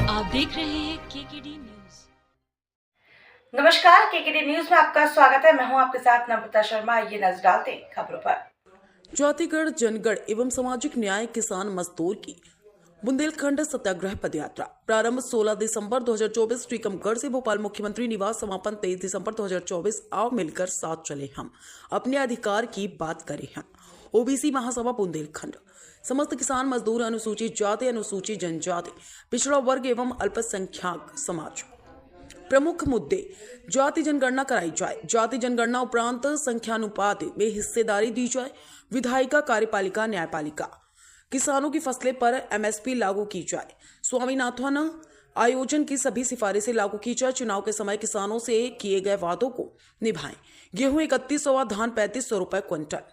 आप देख रहे हैं केकेडी न्यूज। नमस्कार, केकेडी न्यूज में आपका स्वागत है। मैं हूं आपके साथ नम्रता शर्मा। ये नजर डालते हैं खबरों पर। जातिगढ़ जनगढ़ एवं सामाजिक न्याय किसान मजदूर की बुंदेलखंड सत्याग्रह पदयात्रा प्रारंभ 16 दिसंबर 2024 टीकमगढ़ से भोपाल मुख्यमंत्री निवास, समापन 23 दिसंबर 2024। आओ मिलकर साथ चले, हम अपने अधिकार की बात करें। हम ओबीसी महासभा बुंदेलखंड समस्त किसान मजदूर, अनुसूचित जाति, अनुसूचित जनजाति, पिछड़ा वर्ग एवं अल्पसंख्यक समाज। प्रमुख मुद्दे: जाति जनगणना कराई जाए, जाति जनगणना उपरांत संख्यानुपात में हिस्सेदारी दी जाए, विधायिका, कार्यपालिका, न्यायपालिका, किसानों की फसलें पर एमएसपी लागू की जाए, स्वामीनाथन आयोजन की सभी सिफारिशें लागू की जाए, चुनाव के समय किसानों से किए गए वादों को निभाएं, गेहूं 3100, धान 3500 रुपए क्विंटल,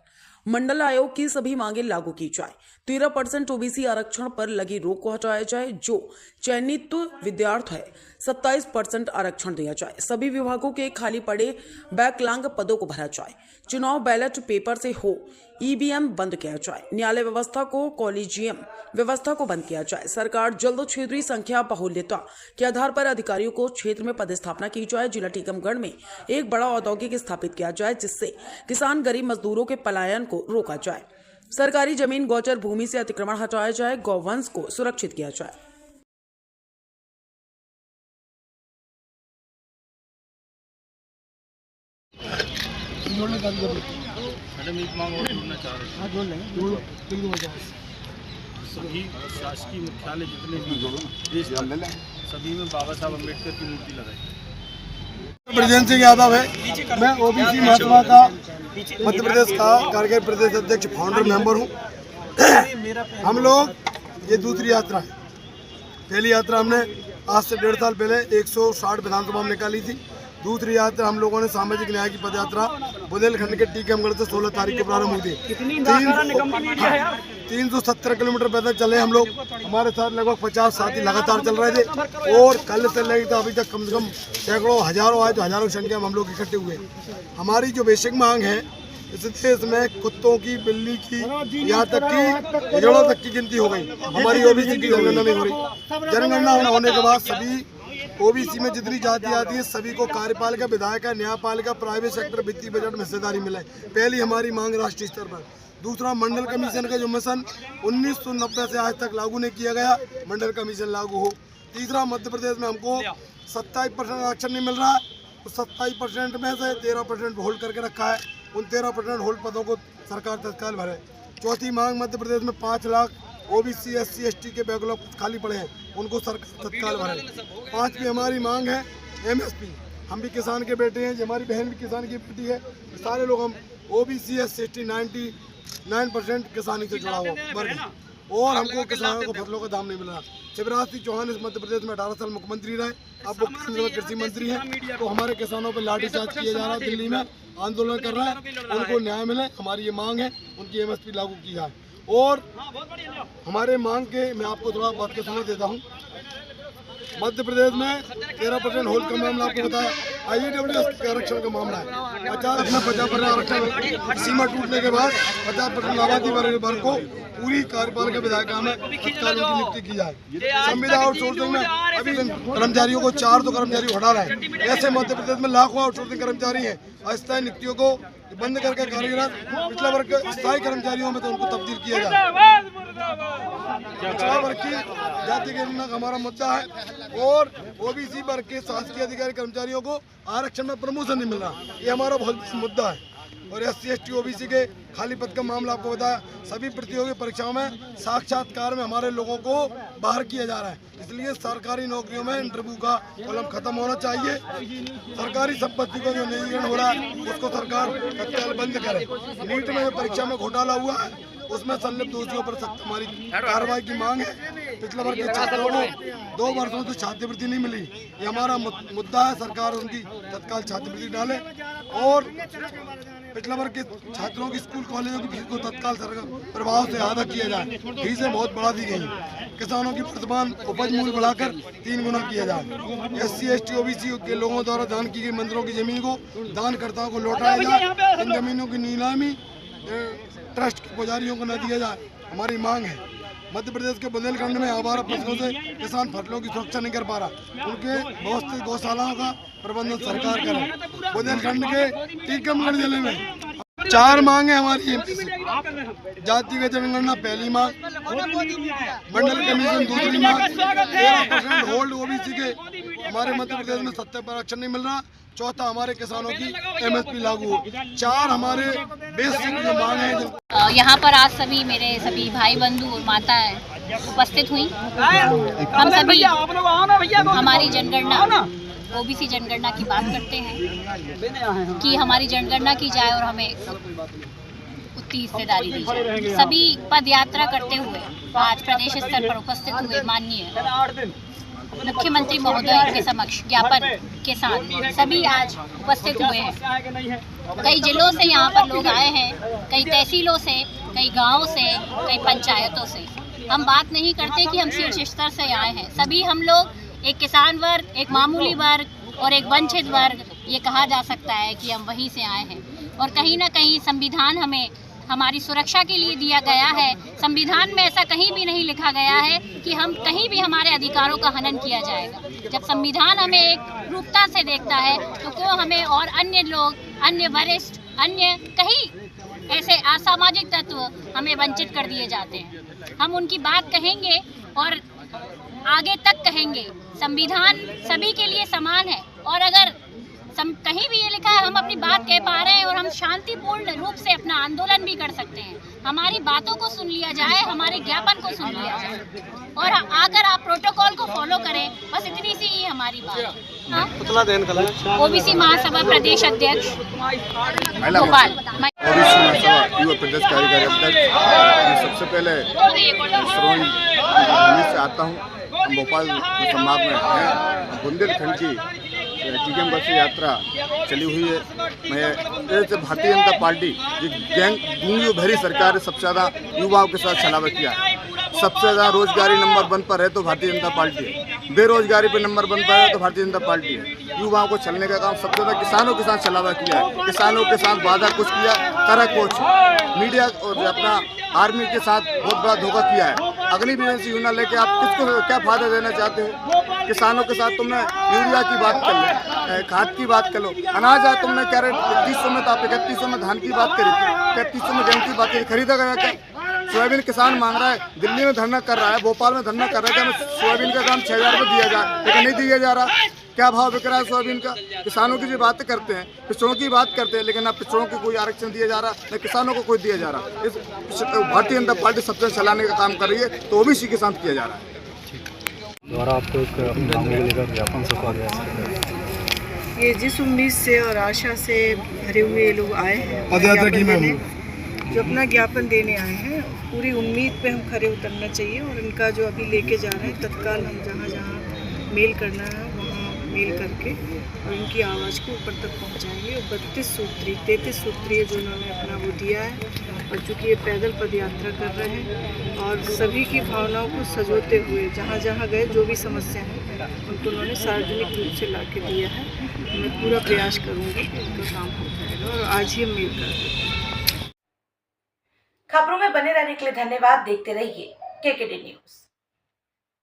मंडल आयोग की सभी मांगे लागू की जाए, 13% ओबीसी आरक्षण पर लगी रोक को हटाया जाए, जो चयनित विद्यार्थी है 27% आरक्षण दिया जाए, सभी विभागों के खाली पड़े बैकलॉग पदों को भरा जाए, चुनाव बैलेट पेपर से हो, ईवीएम बंद किया जाए, न्यायालय व्यवस्था को, कॉलेजियम व्यवस्था को बंद किया जाए, सरकार जल्द क्षेत्रीय संख्या बाहुल्यता के आधार पर अधिकारियों को क्षेत्र में पदस्थापना की जाए, जिला टीकमगढ़ में एक बड़ा औद्योगिक स्थापित किया जाए, जिससे किसान गरीब मजदूरों के पलायन को रोका जाए, सरकारी जमीन गोचर भूमि से अतिक्रमण हटाया जाए, गौवंश को सुरक्षित किया जाए। मैडम एक मांग और जोड़ना चाह रहे हैं। सभी शासकीय मुख्यालय जितने भी देश में, सभी में बाबा साहब अम्बेडकर की मूर्ति लगाई। ब्रजेंद्र सिंह यादव है। मैं ओबीसी महासभा का मध्य प्रदेश का कार्यकारी प्रदेश अध्यक्ष, फाउंडर मेंबर हूँ। हम लोग ये दूसरी यात्रा है। पहली यात्रा हमने आज से 1.5 साल पहले 160 विधानसभा में निकाली थी। दूसरी यात्रा हम लोगों ने सामाजिक न्याय की पदयात्रा बुंदेलखंड के टीकमगढ़ से 16 तारीख को प्रारंभ हुई थी। 370 किलोमीटर पैदल चले हम लोग। हमारे साथ लगभग 50 साथी लगातार चल रहे थे और कल से लेकर अभी तक कम से कम सैकड़ों, हजारों आए, तो हजारों की संख्या में हम लोग इकट्ठे हुए। हमारी जो बेसिक मांग है, इस देश में कुत्तों की, बिल्ली की, यहाँ तक की हिजड़ों तक की गिनती हो गई। हमारी ओबीसी की जनगणना नहीं हो रही। जनगणना होने के बाद सभी ओबीसी में जितनी जाति आती है सभी को कार्यपालिका, विधायिका, न्यायपालिका, प्राइवेट सेक्टर, वित्तीय बजट में हिस्सेदारी मिले। पहली हमारी मांग राष्ट्रीय स्तर पर। दूसरा, मंडल कमीशन का जो मिशन 1990 से आज तक लागू नहीं किया गया, मंडल कमीशन लागू हो। तीसरा, मध्य प्रदेश में हमको 27% आरक्षण नहीं मिल रहा है, तो 27% में से 13% होल्ड करके रखा है। उन 13% होल्ड पदों को सरकार तत्काल भरे। चौथी मांग, मध्य प्रदेश में 5 लाख ओबीसी, एससी, एसटी के बैकलॉग खाली पड़े हैं, उनको सरकार तत्काल भरे। 5वीं हमारी मांग है एमएसपी। हम भी किसान के बेटे हैं, हमारी बहन भी किसान की बेटी है। सारे लोग हम ओबीसी, एससी, एसटी 99% किसानी से जुड़ा हुआ वर्ग, और हमको किसानों को फसलों का दाम नहीं मिल रहा। शिवराज सिंह चौहान इस मध्य प्रदेश में 18 साल मुख्यमंत्री रहे, अब वो केंद्र में कृषि मंत्री हैं, तो हमारे किसानों पर लाठीचार्ज किया जा रहा है। दिल्ली में आंदोलन कर रहा है, उनको न्याय मिले। हमारी ये मांग है, उनकी एमएसपी लागू की जाए। और हमारे मांग के मैं आपको थोड़ा बात के समझ देता हूँ। मध्य प्रदेश में 13% होल्ड का मामला आपको बताया, IEWS के आरक्षण का मामला है। 50% आरक्षण सीमा टूटने के बाद 50% आबादी वर्ग को पूरी कार्यपालिका, विधायिका में तत्काल उनकी नियुक्ति की जाए। संविदा आउटसोर्सिंग में अभी कर्मचारियों को 4 कर्मचारी हटा रहे हैं। ऐसे मध्य प्रदेश में लाखों आउटसोर्सिंग कर्मचारी हैं। अस्थायी नियुक्तियों को बंद करके कार्यरत पिछड़ा वर्ग के स्थायी कर्मचारियों में तो उनको तब्दील किया जाए। पिछड़ा वर्ग की जाति गणना का हमारा मुद्दा है, और ओबीसी वर्ग के शासकीय अधिकारी कर्मचारियों को आरक्षण में प्रमोशन नहीं मिल रहा, ये हमारा बहुत मुद्दा है। और एससी, एसटी, ओबीसी के खाली पद का मामला आपको बताया। सभी प्रतियोगी परीक्षाओं में साक्षात्कार में हमारे लोगों को बाहर किया जा रहा है, इसलिए सरकारी नौकरियों में इंटरव्यू का कॉलम खत्म होना चाहिए। सरकारी संपत्ति को जो निजीकरण हो रहा है उसको सरकार तत्काल बंद करे। नीट में परीक्षा में घोटाला हुआ है, उसमें संलिप्त दोषियों पर सख्त हमारी कार्रवाई की मांग है। पिछले वर्ग के छात्रों को 2 वर्षों से छात्रवृत्ति नहीं मिली, ये हमारा मुद्दा है। सरकार उनकी तत्काल छात्रवृत्ति डाले, और पिछले वर्ग के छात्रों की स्कूल कॉलेजों की फीस को तत्काल सरकार प्रभाव से आधा किया जाए। फीसें बहुत बढ़ा दी गई। किसानों की वर्तमान उपज मूल्य बढ़ाकर 3 गुना किया जाए। एससी, एसटी, ओबीसी के लोगों द्वारा दान की गई मंदिरों की जमीन को दानकर्ताओं को लौटाया जाए। इन जमीनों की नीलामी ट्रस्ट के पुजारियों को न दिया जाए, हमारी मांग है। मध्य प्रदेश के बुंदेलखंड में आवारा पशुओं से किसान फसलों की सुरक्षा नहीं कर पा रहा। उनके बहुत से गौशालाओं का प्रबंधन सरकार करे। बुंदेलखंड के टीकमगढ़ जिले में 4 मांगे हमारी एमपी से। जातिगत जनगणना पहली मांग, मंडल कमीशन दूसरी मांग, 13% होल्ड ओबीसी के हमारे मध्य प्रदेश में सत्य पर आरक्षण नहीं मिल रहा। चौथा, हमारे किसानों की एमएसपी लागू हो। 4 हमारे बेसिक जो मांग है। यहाँ पर आज सभी भाई बंधु और माताएं उपस्थित हुई। हम सभी हमारी जनगणना ओबीसी जनगणना की बात करते हैं कि हमारी जनगणना की जाए और हमें उतनी हिस्सेदारी दी जाए। सभी पद यात्रा करते हुए आज प्रदेश स्तर पर उपस्थित हुए माननीय मुख्यमंत्री महोदय के समक्ष ज्ञापन के साथ सभी आज उपस्थित हुए हैं। कई जिलों से यहाँ पर लोग आए हैं, कई तहसीलों से, कई गाँवों से, कई पंचायतों से। हम बात नहीं करते कि हम शीर्ष स्तर से आए हैं। सभी हम लोग एक किसान वर्ग, एक मामूली वर्ग और एक वंचित वर्ग, ये कहा जा सकता है कि हम वहीं से आए हैं। और कहीं ना कहीं संविधान हमें हमारी सुरक्षा के लिए दिया गया है। संविधान में ऐसा कहीं भी नहीं लिखा गया है कि हम कहीं भी हमारे अधिकारों का हनन किया जाएगा। जब संविधान हमें एक रूपता से देखता है तो क्यों हमें और अन्य लोग, अन्य वरिष्ठ, अन्य कहीं ऐसे असामाजिक तत्व हमें वंचित कर दिए जाते हैं। हम उनकी बात कहेंगे और आगे तक कहेंगे। संविधान सभी के लिए समान है और अगर कहीं भी ये लिखा है हम अपनी बात कह पा रहे हैं और हम शांतिपूर्ण रूप से अपना आंदोलन भी कर सकते हैं। हमारी बातों को सुन लिया जाए, हमारे ज्ञापन को सुन लिया जाए और आकर आप प्रोटोकॉल को फॉलो करें। बस इतनी सी ही हमारी बात। ओबीसी महासभा प्रदेश अध्यक्ष भोपाल। ओबीसी महासभा युवा प्रदेश कार्यकारी अध्यक्ष। सबसे पहले श्रोमणी से आता हूँ। भोपाल संभाग में है। बुंदेलखंड की टीकमगढ़ से यात्रा चली हुई है। मैं भारतीय जनता पार्टी की गैंग भरी सरकार ने सबसे ज़्यादा युवाओं के साथ छलावा किया है। सबसे ज़्यादा रोजगारी नंबर 1 पर है तो भारतीय जनता पार्टी है। बेरोजगारी पर नंबर 1 पर है तो भारतीय जनता पार्टी है। युवाओं को छलने का काम सबसे ज़्यादा किसानों के साथ छलावा किया है। किसानों के साथ वादा कुछ किया, करा कुछ। मीडिया और अपना आर्मी के साथ बहुत बड़ा धोखा किया है। अगली वैकेंसी योजना लेके आप किसको क्या फायदा देना चाहते हो? किसानों के साथ तुमने यूरिया की बात कर लो, खाद की बात कर लो, अनाज है तुमने कह रहे 3100 में, तो आप 3100 में धान की बात करी थी, 3100 में गेहूं की बात करी। खरीदा गया क्या? सोयाबीन किसान मांग रहा है, दिल्ली में धरना कर रहा है, भोपाल में धरना कर रहा है कि हमें सोयाबीन का दाम 6000 रुपये दिया जाए, लेकिन नहीं दिया जा रहा। क्या भाव बिक रहा है सोयाबीन का? किसानों की जो बातें करते हैं, पिछड़ों की बात करते हैं, लेकिन अब पिछड़ों को कोई आरक्षण दिया जा रहा, न किसानों को कोई दिया जा रहा। इस भारतीय जनता पार्टी सबसे चलाने का काम कर रही है, तो ओबीसी के साथ किया जा रहा है। द्वारा आपको एक मांगों को लेकर ज्ञापन सौंपा गया। ये जिस उम्मीद से और आशा से भरे हुए लोग आए हैं, पदयात्रा की मैं जो अपना ज्ञापन देने आए हैं, पूरी उम्मीद पे हम खरे उतरना चाहिए और इनका जो अभी लेके जा रहे हैं, तत्काल हम जहाँ जहाँ मेल करना है वहाँ मेल करके और इनकी आवाज़ को ऊपर तक पहुँचाएंगे। 33 सूत्रीय जो उन्होंने अपना वो दिया है और चूँकि ये पैदल पद यात्रा कर रहे हैं और सभी की भावनाओं को सजोते हुए जहाँ जहाँ गए जो भी समस्या है उनको उन्होंने सार्वजनिक रूप से ला के दिया है। मैं पूरा प्रयास करूँगी कि इनका काम हो जाएगा और आज ही हम मेल कर देंगे। खबरों में बने रहने के लिए धन्यवाद। देखते रहिए केकेडी न्यूज़।